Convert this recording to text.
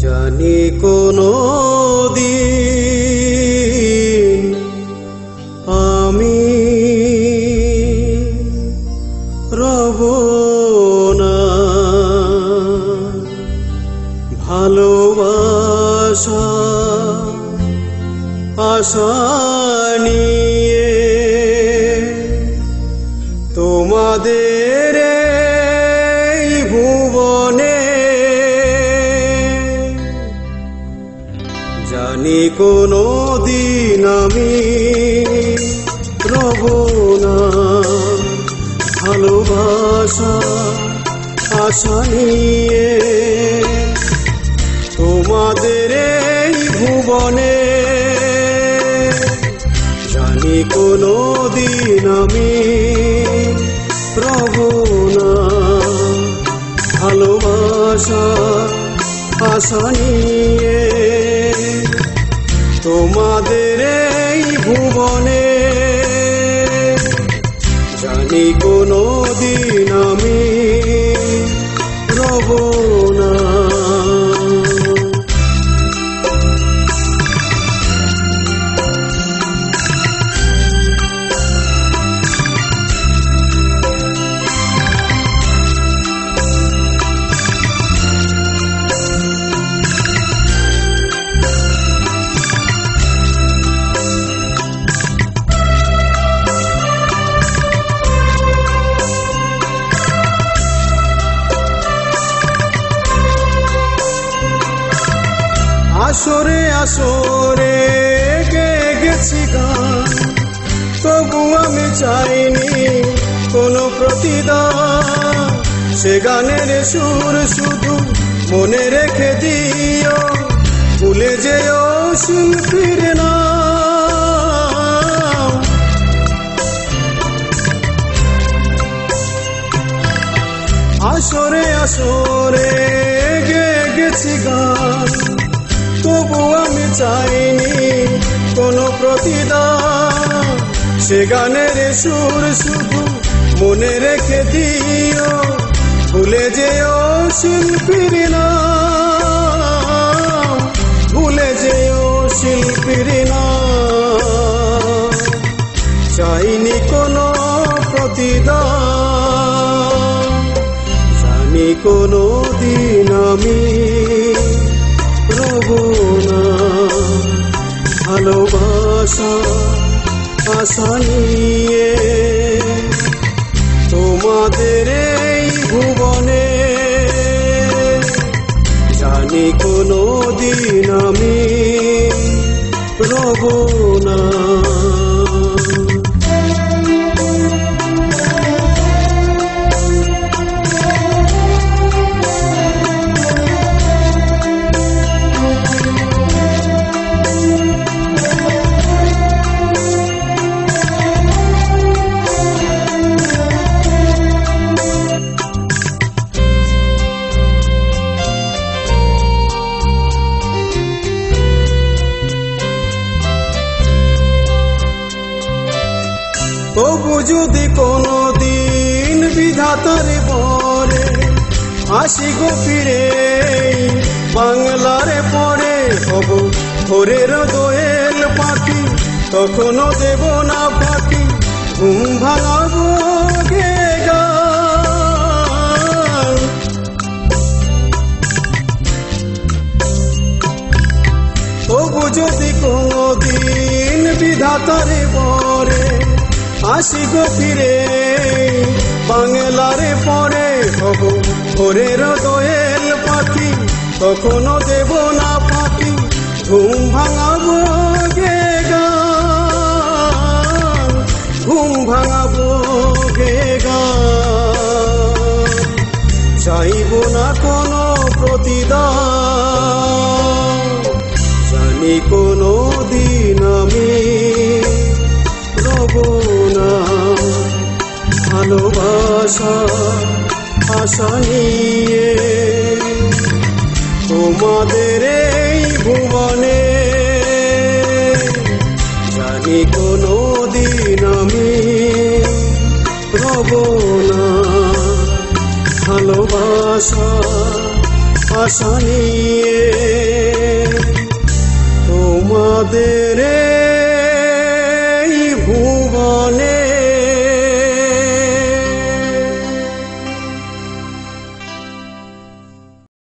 জানি কোনো দিন আমি রব না ভালোবাসা আশা নিয়ে তোমাদের এই ভুবনে। জানি কোনো দিন আমি রব না ভালোবাসা আশা নিয়ে তোমাদের এই ভুবনে। জানি কোনো দিন আমি রব না ভালোবাসা আশা নিয়ে তোমাদের এই ভুবনে। জানি কোনো দিন আমি রব না। আসরে আসরে গেয়ে গেছি গান, তবু আমি চাইনি কোনো প্রতিদান। সে গানের সুর শুধু মনে রেখে দিও, ভুলে যেও শিল্পীর নাম। আসরে আসরে গেয়ে গেছি গান, তবু আমি চাইনি কোনো প্রতিদান। সে গানের সুর শুধু মনে রেখে দিও, ভুলে যেও শিল্পীর নাম। ভুলে যেও শিল্পীর নাম। চাইনি কোনো প্রতিদান। জানি কোনো দিন আমি রব না ভালোবাসা আশা নিয়ে তোমাদের এই ভুবনে। জানি কোনো দিন আমি রব না। তবু যদি কোনো দিন বিধাতার পরে আসি গো ফিরে বাংলার পরে, হব ভোরের দোয়েল পাখি, তখনও দেব না ফাঁকি, ঘুম ভাঙাবো গে গান। তবু যদি কোনো দিন বিধাতার পরে আসি গো ফিরে বাংলার পরে, হব ভোরের দোয়েল পাখি, তখনও দেব না ফাঁকি, ঘুম ভাঙাবো গে গান। ঘুম ভাঙাবো গে গান। চাইব না কোনো প্রতিদান। জানি কোনো দিন আমি রব না ভালোবাসা আশা নিয়ে তোমাদের এই ভুবনে। জানি কোনো দিন আমি রব না ভালোবাসা আশা নিয়ে তোমাদের